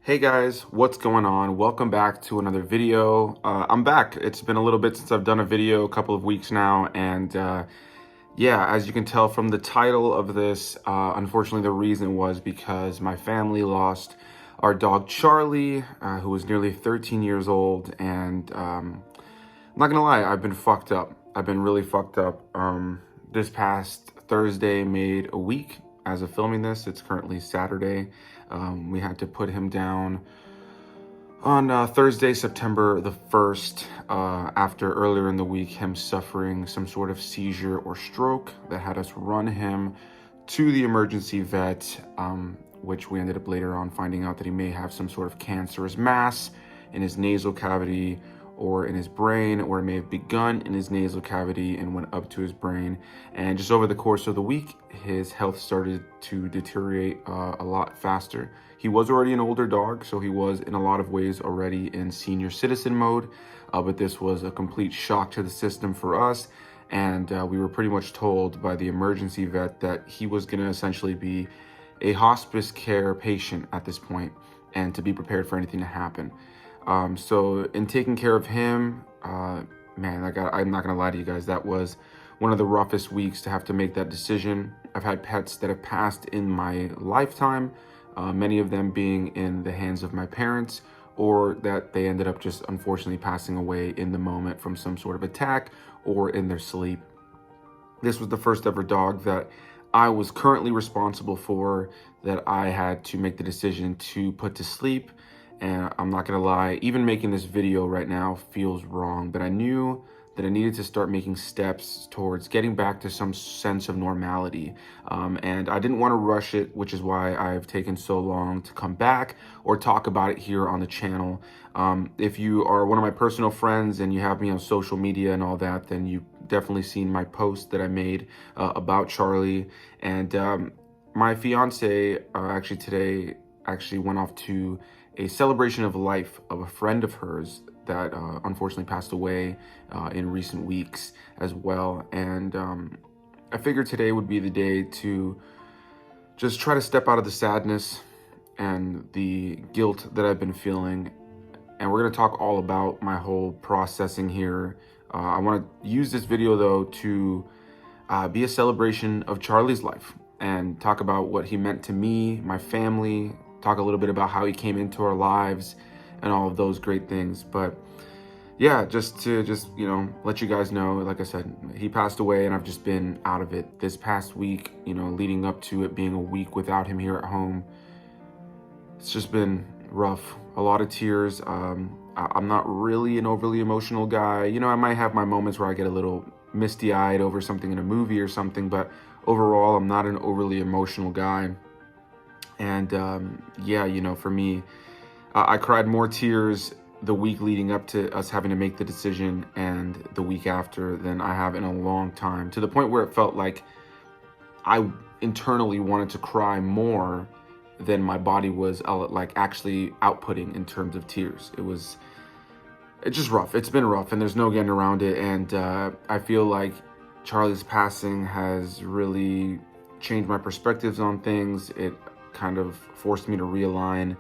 Hey guys, what's going on? Welcome back to another video. I'm back. It's been a little bit since I've done a video, a couple of weeks now, and yeah, as you can tell from the title of this, unfortunately the reason was because my family lost our dog Charlie, who was nearly 13 years old, and I'm not gonna lie, I've been fucked up. I've been really fucked up. This past Thursday made a week as of filming this. It's currently Saturday. We had to put him down on Thursday, September the 1st, after earlier in the week him suffering some sort of seizure or stroke that had us run him to the emergency vet, which we ended up later on finding out that he may have some sort of cancerous mass in his nasal cavity or in his brain, or it may have begun in his nasal cavity and went up to his brain. And just over the course of the week, his health started to deteriorate a lot faster. He was already an older dog, so he was in a lot of ways already in senior citizen mode, but this was a complete shock to the system for us. And we were pretty much told by the emergency vet that he was gonna essentially be a hospice care patient at this point, and to be prepared for anything to happen. So in taking care of him, man, I'm not gonna lie to you guys, that was one of the roughest weeks to have to make that decision. I've had pets that have passed in my lifetime, many of them being in the hands of my parents, or that they ended up just unfortunately passing away in the moment from some sort of attack or in their sleep. This was the first ever dog that I was currently responsible for, that I had to make the decision to put to sleep. And I'm not gonna lie, even making this video right now feels wrong, but I knew that I needed to start making steps towards getting back to some sense of normality. And I didn't want to rush it, which is why I've taken so long to come back or talk about it here on the channel. If you are one of my personal friends and you have me on social media and all that, then you've definitely seen my post that I made about Charlie. And my fiance actually today went off to a celebration of life of a friend of hers that unfortunately passed away in recent weeks as well. And I figured today would be the day to just try to step out of the sadness and the guilt that I've been feeling. And we're gonna talk all about my whole processing here. I wanna use this video though to be a celebration of Charlie's life and talk about what he meant to me, my family, talk a little bit about how he came into our lives and all of those great things. But yeah, just you know, let you guys know, like I said, he passed away and I've just been out of it this past week, you know, leading up to it being a week without him here at home. It's just been rough, a lot of tears. I'm not really an overly emotional guy. You know, I might have my moments where I get a little misty-eyed over something in a movie or something, but overall, I'm not an overly emotional guy. And yeah, you know, for me, I cried more tears the week leading up to us having to make the decision and the week after than I have in a long time, to the point where it felt like I internally wanted to cry more than my body was like actually outputting in terms of tears. It's just rough. It's been rough and there's no getting around it. And I feel like Charlie's passing has really changed my perspectives on things. It kind of forced me to realign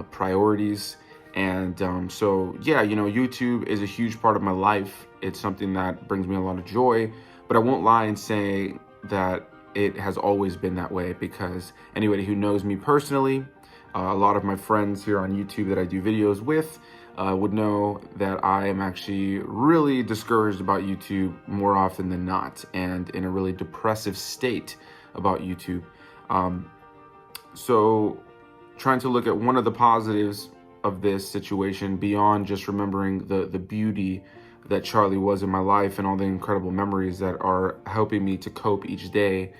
priorities. And so yeah, you know, YouTube is a huge part of my life. It's something that brings me a lot of joy, but I won't lie and say that it has always been that way, because anybody who knows me personally, a lot of my friends here on YouTube that I do videos with would know that I am actually really discouraged about YouTube more often than not, and in a really depressive state about YouTube. So trying to look at one of the positives of this situation beyond just remembering the beauty that Charlie was in my life and all the incredible memories that are helping me to cope each day,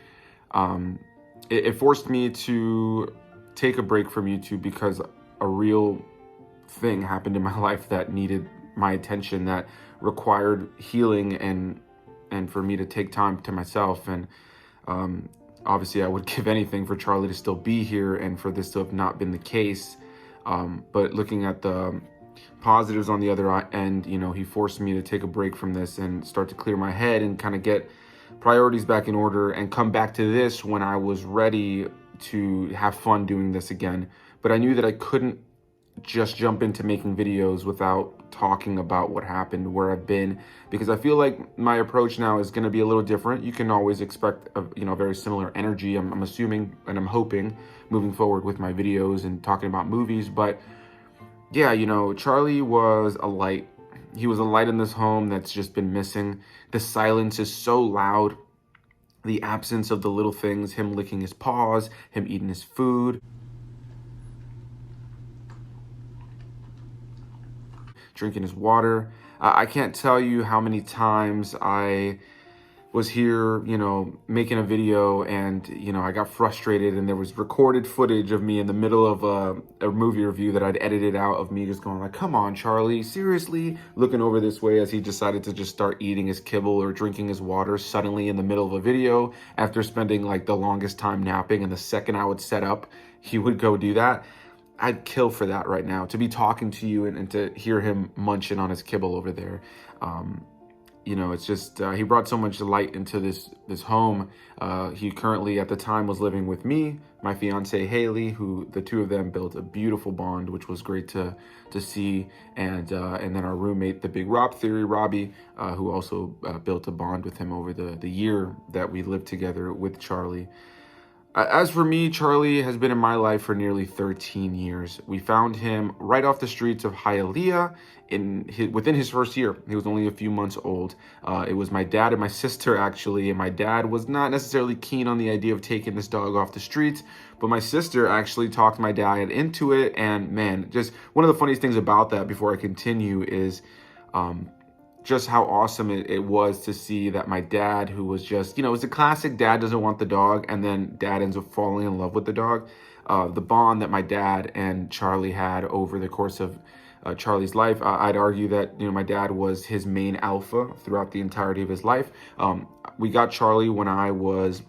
it forced me to take a break from YouTube, because a real thing happened in my life that needed my attention, that required healing and for me to take time to myself. And obviously I would give anything for Charlie to still be here and for this to have not been the case. But looking at the positives on the other end, you know, he forced me to take a break from this and start to clear my head and kind of get priorities back in order and come back to this when I was ready to have fun doing this again. but I knew that I couldn't just jump into making videos without talking about what happened, where I've been, because I feel like my approach now is going to be a little different. You can always expect a very similar energy. I'm assuming and I'm hoping moving forward with my videos and talking about movies. But yeah, Charlie was a light. He was a light in this home that's just been missing. The silence is so loud. The absence of the little things, him licking his paws, him eating his food, drinking his water. I can't tell you how many times I was here, making a video and, I got frustrated and there was recorded footage of me in the middle of a movie review that I'd edited out of me just going like, come on, Charlie, seriously? Looking over this way as he decided to just start eating his kibble or drinking his water suddenly in the middle of a video after spending like the longest time napping, and the second I would set up, he would go do that. I'd kill for that right now, to be talking to you and to hear him munching on his kibble over there. It's just, he brought so much light into this home. He currently at the time was living with me, my fiance Haley, who the two of them built a beautiful bond, which was great to see. And then our roommate, the big Rob Theory, Robbie, who also built a bond with him over the year that we lived together with Charlie. As for me, Charlie has been in my life for nearly 13 years. We found him right off the streets of Hialeah within his first year. He was only a few months old. It was my dad and my sister, actually, and my dad was not necessarily keen on the idea of taking this dog off the streets, but my sister actually talked my dad into it, and man, just one of the funniest things about that, before I continue, is just how awesome it was to see that my dad, who was just, it's a classic dad doesn't want the dog, and then dad ends up falling in love with the dog. The bond that my dad and Charlie had over the course of Charlie's life, I'd argue that, my dad was his main alpha throughout the entirety of his life. We got Charlie when I was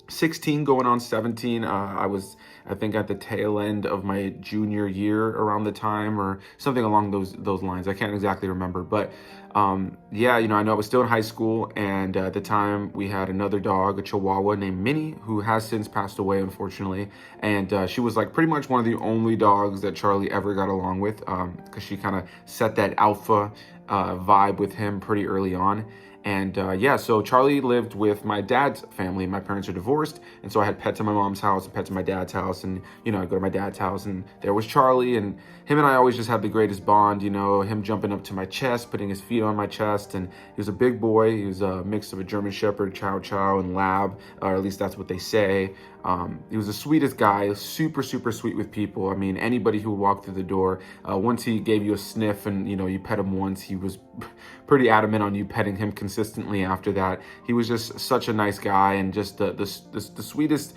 16 going on 17. I was, I think, at the tail end of my junior year around the time, or something along those lines. I can't exactly remember, but yeah, I know I was still in high school, and at the time we had another dog, a Chihuahua named Minnie, who has since passed away, unfortunately. And she was like pretty much one of the only dogs that Charlie ever got along with, because she kind of set that alpha vibe with him pretty early on. And yeah, so Charlie lived with my dad's family. My parents are divorced, and so I had pets at my mom's house and pets at my dad's house. And I'd go to my dad's house, and there was Charlie, and him and I always just had the greatest bond. Him jumping up to my chest, putting his feet on my chest, and he was a big boy. He was a mix of a German Shepherd, Chow Chow, and Lab, or at least that's what they say. He was the sweetest guy, super, super sweet with people. I mean, anybody who walked through the door, once he gave you a sniff and, you pet him once, he was pretty adamant on you petting him consistently after that. He was just such a nice guy, and just the sweetest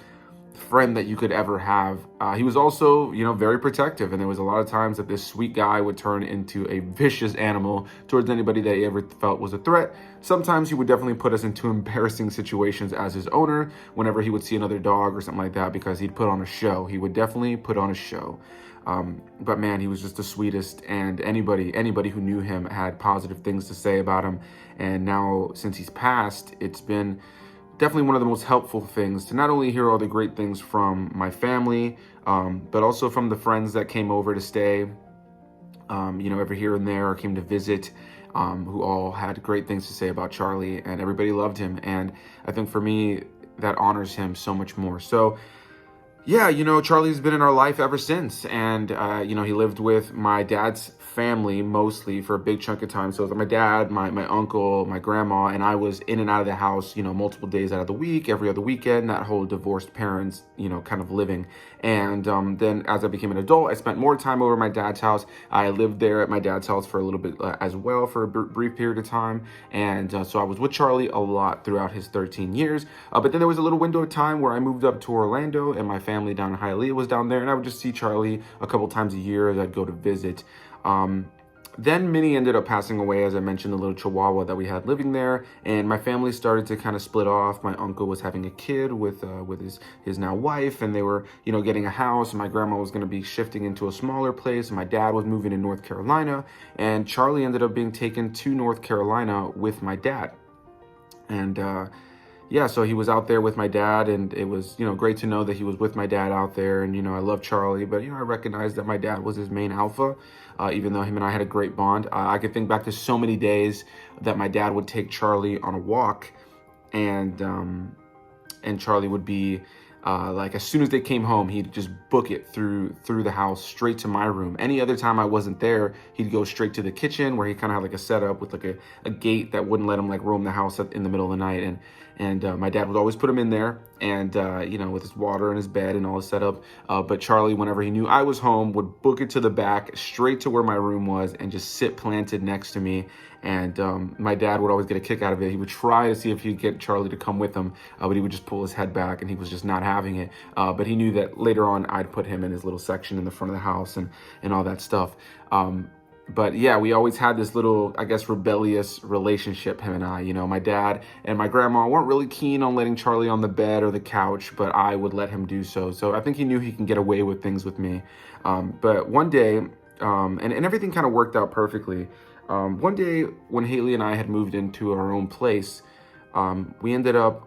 friend that you could ever have. He was also, very protective, and there was a lot of times that this sweet guy would turn into a vicious animal towards anybody that he ever felt was a threat. Sometimes he would definitely put us into embarrassing situations as his owner whenever he would see another dog or something like that, because he'd put on a show. He would definitely put on a show. But man, he was just the sweetest, and anybody who knew him had positive things to say about him. And now, since he's passed, it's been definitely one of the most helpful things to not only hear all the great things from my family, but also from the friends that came over to stay, every here and there, or came to visit, who all had great things to say about Charlie, and everybody loved him. And I think for me, that honors him so much more. So yeah, Charlie's been in our life ever since. And, he lived with my dad's family mostly for a big chunk of time. So it was my dad, my uncle, my grandma, and I was in and out of the house, multiple days out of the week, every other weekend, that whole divorced parents, kind of living. And then as I became an adult, I spent more time over at my dad's house. I lived there at my dad's house for a little bit as well for a brief period of time. And so I was with Charlie a lot throughout his 13 years. But then there was a little window of time where I moved up to Orlando, and my family down in Hialeah was down there, and I would just see Charlie a couple times a year as I'd go to visit. Then Minnie ended up passing away, as I mentioned, the little Chihuahua that we had living there, and my family started to kind of split off. My uncle was having a kid with his now wife, and they were, getting a house, and my grandma was going to be shifting into a smaller place, and my dad was moving to North Carolina, and Charlie ended up being taken to North Carolina with my dad. And yeah, so he was out there with my dad, and it was, great to know that he was with my dad out there. And, I love Charlie, but, I recognized that my dad was his main alpha, even though him and I had a great bond. I could think back to so many days that my dad would take Charlie on a walk, and Charlie would be like, as soon as they came home, he'd just book it through the house straight to my room. Any other time I wasn't there, he'd go straight to the kitchen, where he kind of had like a setup with like a gate that wouldn't let him like roam the house in the middle of the night. And my dad would always put him in there, and with his water and his bed and all his setup. But Charlie, whenever he knew I was home, would book it to the back, straight to where my room was, and just sit planted next to me. And my dad would always get a kick out of it. He would try to see if he'd get Charlie to come with him, but he would just pull his head back, and he was just not having it. But he knew that later on I'd put him in his little section in the front of the house and all that stuff. But yeah, we always had this little, I guess, rebellious relationship, him and I. My dad and my grandma weren't really keen on letting Charlie on the bed or the couch, but I would let him do so. So I think he knew he can get away with things with me. But one day, and everything kind of worked out perfectly. One day when Haley and I had moved into our own place, we ended up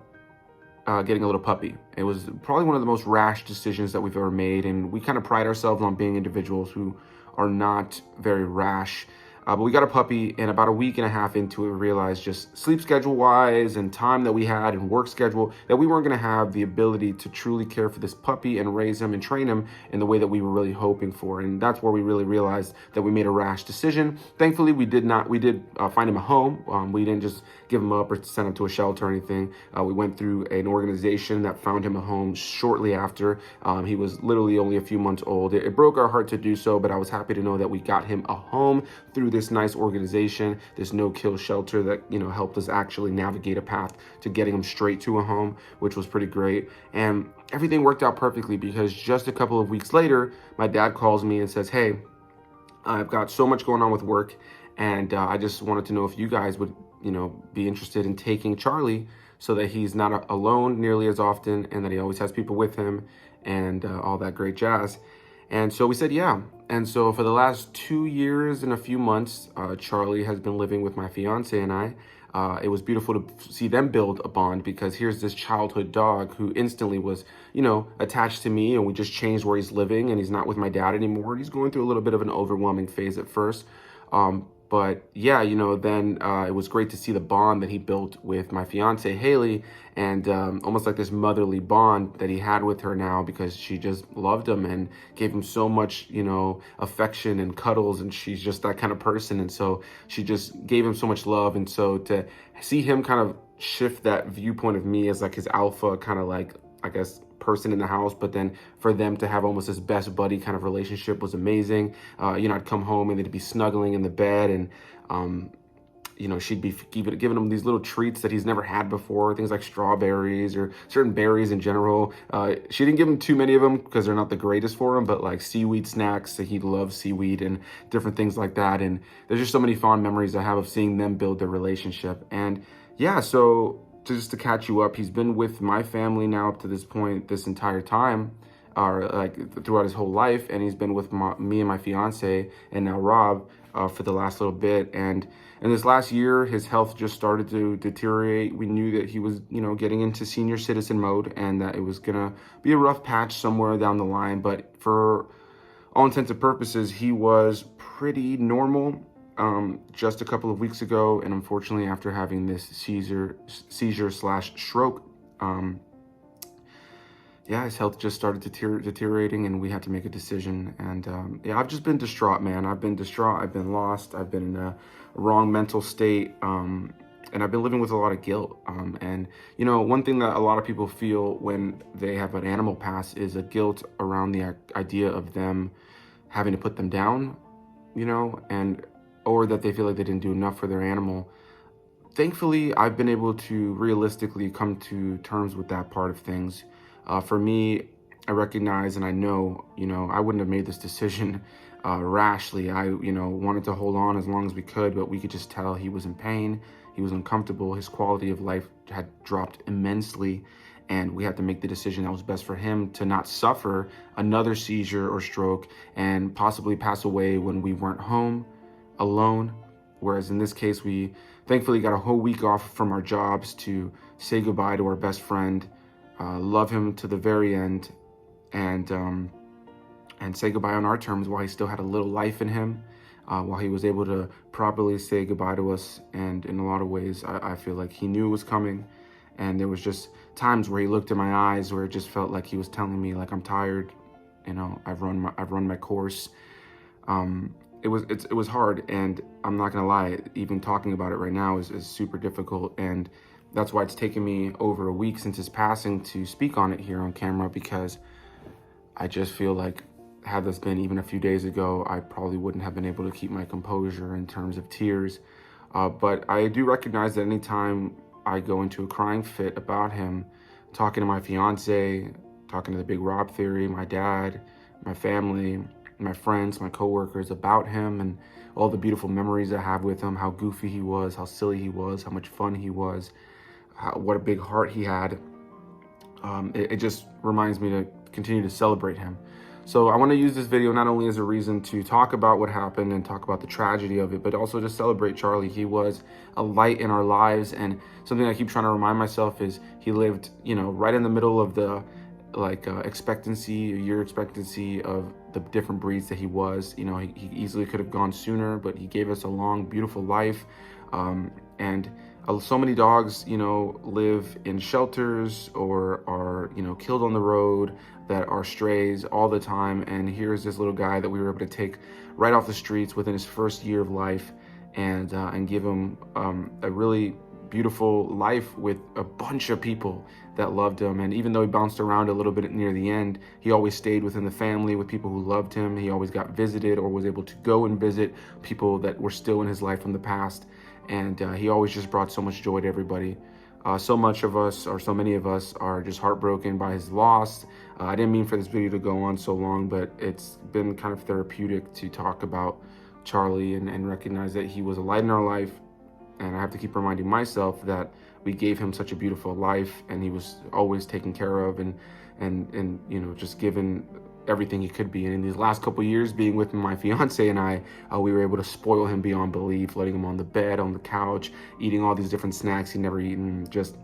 getting a little puppy. It was probably one of the most rash decisions that we've ever made, and we kind of pride ourselves on being individuals who are not very rash. But we got a puppy, and about a week and a half into it, we realized, just sleep schedule wise and time that we had and work schedule, that we weren't going to have the ability to truly care for this puppy and raise him and train him in the way that we were really hoping for. And that's where we really realized that we made a rash decision. Thankfully, we did find him a home. We didn't just give him up or send him to a shelter or anything. We went through an organization that found him a home shortly after. He was literally only a few months old. It broke our heart to do so, but I was happy to know that we got him a home through this nice organization, this no-kill shelter that helped us actually navigate a path to getting him straight to a home, which was pretty great. And everything worked out perfectly, because just a couple of weeks later, my dad calls me and says, "Hey, I've got so much going on with work, and I just wanted to know if you guys would be interested in taking Charlie, so that he's not alone nearly as often, and that he always has people with him, and all that great jazz." And so we said, yeah. And so for the last 2 years and a few months, Charlie has been living with my fiance and I. It was beautiful to see them build a bond, because here's this childhood dog who instantly was, attached to me, and we just changed where he's living, and he's not with my dad anymore. He's going through a little bit of an overwhelming phase at first. But yeah, then it was great to see the bond that he built with my fiance, Haley, and almost like this motherly bond that he had with her now, because she just loved him and gave him so much, affection and cuddles, and she's just that kind of person. And so she just gave him so much love. And so to see him kind of shift that viewpoint of me as like his alpha, kind of like, I guess, person in the house, but then for them to have almost this best buddy kind of relationship was amazing. I'd come home and they'd be snuggling in the bed, and she'd be giving him these little treats that he's never had before, things like strawberries or certain berries in general. She didn't give him too many of them because they're not the greatest for him, but like seaweed snacks, that he loves seaweed and different things like that. And there's just so many fond memories I have of seeing them build their relationship. And yeah, so just to catch you up, he's been with my family now up to this point, this entire time, or like throughout his whole life, and he's been with me and my fiance, and now Rob, for the last little bit. And in this last year, his health just started to deteriorate. We knew that he was, getting into senior citizen mode, and that it was gonna be a rough patch somewhere down the line. But for all intents and purposes, he was pretty normal just a couple of weeks ago. And unfortunately, after having this seizure/stroke, his health just started deteriorating, and we had to make a decision. And I've just been distraught, man. I've been distraught. I've been lost. I've been in a wrong mental state. And I've been living with a lot of guilt. And one thing that a lot of people feel when they have an animal pass is a guilt around the idea of them having to put them down, or that they feel like they didn't do enough for their animal. Thankfully, I've been able to realistically come to terms with that part of things. For me, I recognize and I know, I wouldn't have made this decision rashly. I, wanted to hold on as long as we could, but we could just tell he was in pain. He was uncomfortable. His quality of life had dropped immensely, and we had to make the decision that was best for him to not suffer another seizure or stroke and possibly pass away when we weren't home, alone. Whereas in this case, we thankfully got a whole week off from our jobs to say goodbye to our best friend, love him to the very end, and say goodbye on our terms while he still had a little life in him, while he was able to properly say goodbye to us. And in a lot of ways, I feel like he knew it was coming. And there was just times where he looked in my eyes where it just felt like he was telling me, like, I'm tired, you know, I've run my course. It was hard, and I'm not gonna lie, even talking about it right now is super difficult, and that's why it's taken me over a week since his passing to speak on it here on camera, because I just feel like had this been even a few days ago, I probably wouldn't have been able to keep my composure in terms of tears. But I do recognize that anytime I go into a crying fit about him, talking to my fiance, talking to the Big Rob Theory, my dad, my family, my friends, my coworkers about him and all the beautiful memories I have with him, how goofy he was, how silly he was, how much fun he was, what a big heart he had. It just reminds me to continue to celebrate him. So I want to use this video not only as a reason to talk about what happened and talk about the tragedy of it, but also to celebrate Charlie. He was a light in our lives, and something I keep trying to remind myself is he lived, you know, right in the middle of the expectancy, a year expectancy of the different breeds that he was. You know, he easily could have gone sooner, but he gave us a long, beautiful life. And so many dogs, you know, live in shelters or are, you know, killed on the road, that are strays all the time. And here's this little guy that we were able to take right off the streets within his first year of life, and give him a really beautiful life with a bunch of people that loved him. And even though he bounced around a little bit near the end, he always stayed within the family with people who loved him. He always got visited or was able to go and visit people that were still in his life from the past. And he always just brought so much joy to everybody. So much of us, or so many of us, are just heartbroken by his loss. I didn't mean for this video to go on so long, but it's been kind of therapeutic to talk about Charlie and recognize that he was a light in our life. And I have to keep reminding myself that we gave him such a beautiful life, and he was always taken care of and you know, just given everything he could be. And in these last couple of years being with my fiance and I, we were able to spoil him beyond belief, letting him on the bed, on the couch, eating all these different snacks he'd never eaten, just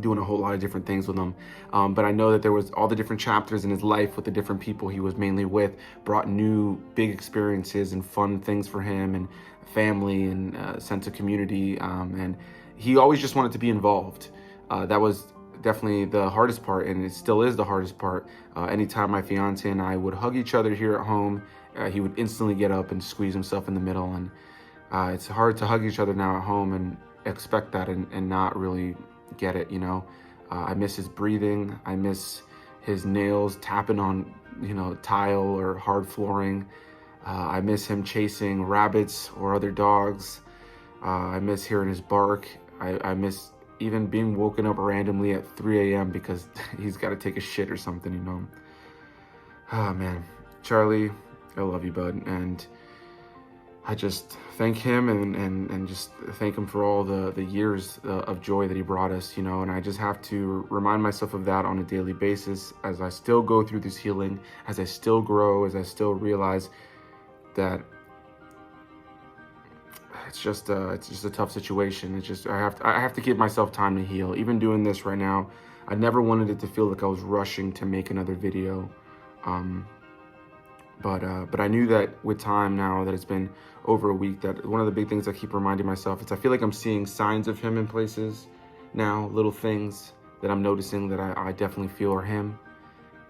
doing a whole lot of different things with him. But I know that there was all the different chapters in his life with the different people he was mainly with, brought new big experiences and fun things for him, and family and sense of community. And he always just wanted to be involved. That was definitely the hardest part, and it still is the hardest part. Anytime my fiance and I would hug each other here at home, he would instantly get up and squeeze himself in the middle. And it's hard to hug each other now at home and expect that and not really get it, you know. I miss his breathing. I miss his nails tapping on, you know, tile or hard flooring. I miss him chasing rabbits or other dogs. I miss hearing his bark. I miss even being woken up randomly at 3 a.m. because he's got to take a shit or something, you know. Oh, man. Charlie, I love you, bud. And I just thank him and just thank him for all the years of joy that he brought us, you know. And I just have to remind myself of that on a daily basis as I still go through this healing, as I still grow, as I still realize that it's just a tough situation. It's just I have to give myself time to heal. Even doing this right now, I never wanted it to feel like I was rushing to make another video. But I knew that with time now that it's been over a week, that one of the big things I keep reminding myself is I feel like I'm seeing signs of him in places now, little things that I'm noticing that I definitely feel are him.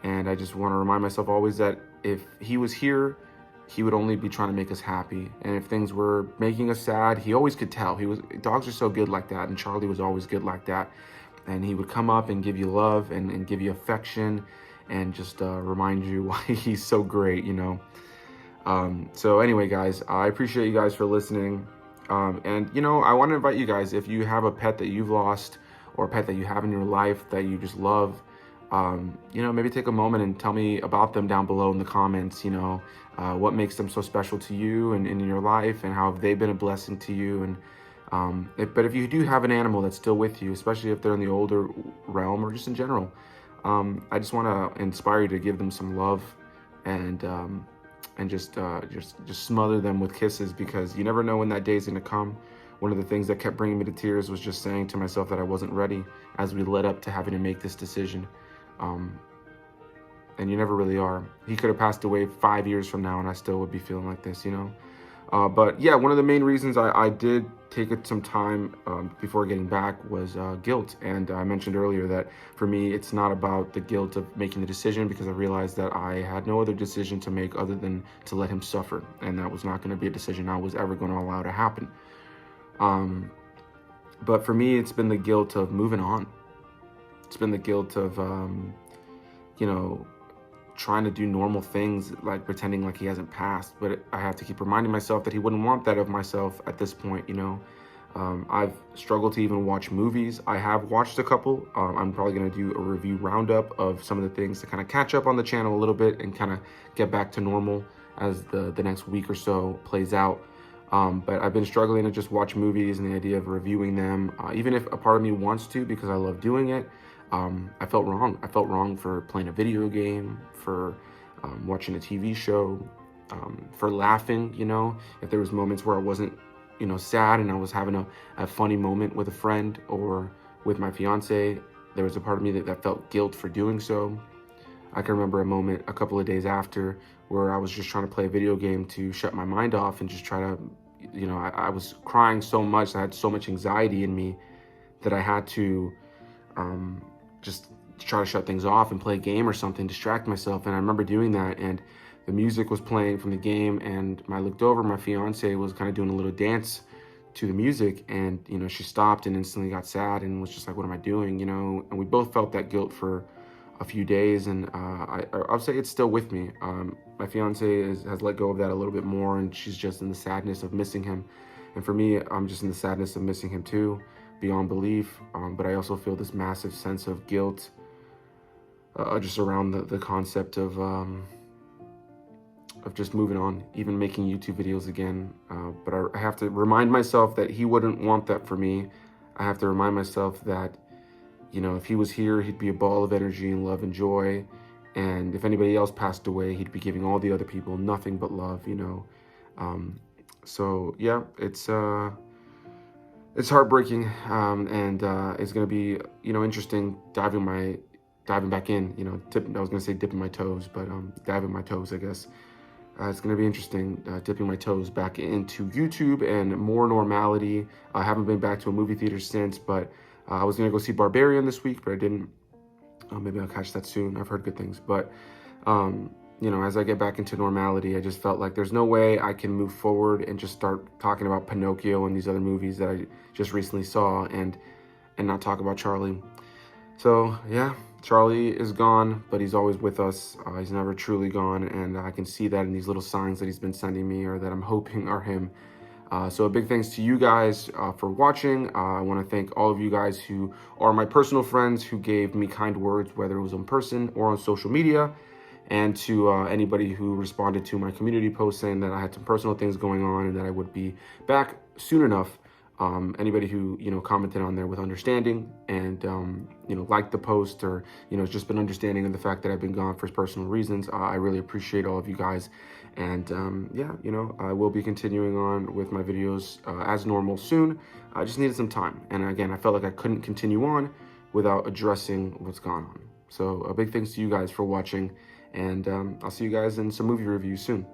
And I just want to remind myself always that if he was here, he would only be trying to make us happy. And if things were making us sad, he always could tell. Dogs are so good like that, and Charlie was always good like that. And he would come up and give you love and give you affection and just remind you why he's so great, you know. So anyway, guys, I appreciate you guys for listening. And, you know, I want to invite you guys, if you have a pet that you've lost or a pet that you have in your life that you just love, you know, maybe take a moment and tell me about them down below in the comments, you know, what makes them so special to you and in your life, and how have they been a blessing to you. And but if you do have an animal that's still with you, especially if they're in the older realm or just in general, I just want to inspire you to give them some love and and just smother them with kisses, because you never know when that day is going to come. One of the things that kept bringing me to tears was just saying to myself that I wasn't ready as we led up to having to make this decision. And you never really are. He could have passed away 5 years from now and I still would be feeling like this, you know? But yeah, one of the main reasons I did take some time before getting back was guilt. And I mentioned earlier that for me, it's not about the guilt of making the decision, because I realized that I had no other decision to make other than to let him suffer. And that was not going to be a decision I was ever going to allow to happen. But for me, it's been the guilt of moving on. It's been the guilt of, you know, trying to do normal things, like pretending like he hasn't passed. But I have to keep reminding myself that he wouldn't want that of myself at this point, you know. I've struggled to even watch movies. I have watched a couple. I'm probably going to do a review roundup of some of the things to kind of catch up on the channel a little bit and kind of get back to normal as the next week or so plays out. But I've been struggling to just watch movies, and the idea of reviewing them, even if a part of me wants to because I love doing it, I felt wrong. I felt wrong for playing a video game, for watching a TV show, for laughing, you know. If there was moments where I wasn't, you know, sad and I was having a funny moment with a friend or with my fiance, there was a part of me that felt guilt for doing so. I can remember a moment a couple of days after where I was just trying to play a video game to shut my mind off and just try to, you know, I was crying so much, I had so much anxiety in me that I had to just try to shut things off and play a game or something, distract myself. And I remember doing that, and the music was playing from the game, and I looked over, my fiance was kind of doing a little dance to the music, and, you know, she stopped and instantly got sad and was just like, what am I doing, you know? And we both felt that guilt for a few days, and I'll say it's still with me. My fiance has let go of that a little bit more, and she's just in the sadness of missing him. And for me, I'm just in the sadness of missing him too, beyond belief. But I also feel this massive sense of guilt just around the concept of just moving on, even making YouTube videos again. But I have to remind myself that he wouldn't want that for me. I have to remind myself that, you know, if he was here, he'd be a ball of energy and love and joy. And if anybody else passed away, he'd be giving all the other people nothing but love, you know. So yeah, it's heartbreaking, and it's gonna be, you know, interesting diving back in, you know. I was gonna say dipping my toes, but diving my toes, I guess. It's gonna be interesting dipping my toes back into YouTube and more normality. I haven't been back to a movie theater since, but I was gonna go see Barbarian this week, but I didn't. Maybe I'll catch that soon. I've heard good things, but you know, as I get back into normality, I just felt like there's no way I can move forward and just start talking about Pinocchio and these other movies that I just recently saw and not talk about Charlie. So yeah, Charlie is gone, but he's always with us. He's never truly gone, and I can see that in these little signs that he's been sending me, or that I'm hoping are him. So a big thanks to you guys for watching. I want to thank all of you guys who are my personal friends, who gave me kind words, whether it was in person or on social media, and to anybody who responded to my community post saying that I had some personal things going on and that I would be back soon enough. Anybody who, you know, commented on there with understanding and, you know, liked the post, or, you know, has just been understanding of the fact that I've been gone for personal reasons. I really appreciate all of you guys. And yeah, you know, I will be continuing on with my videos as normal soon. I just needed some time. And again, I felt like I couldn't continue on without addressing what's gone on. So a big thanks to you guys for watching. And I'll see you guys in some movie reviews soon.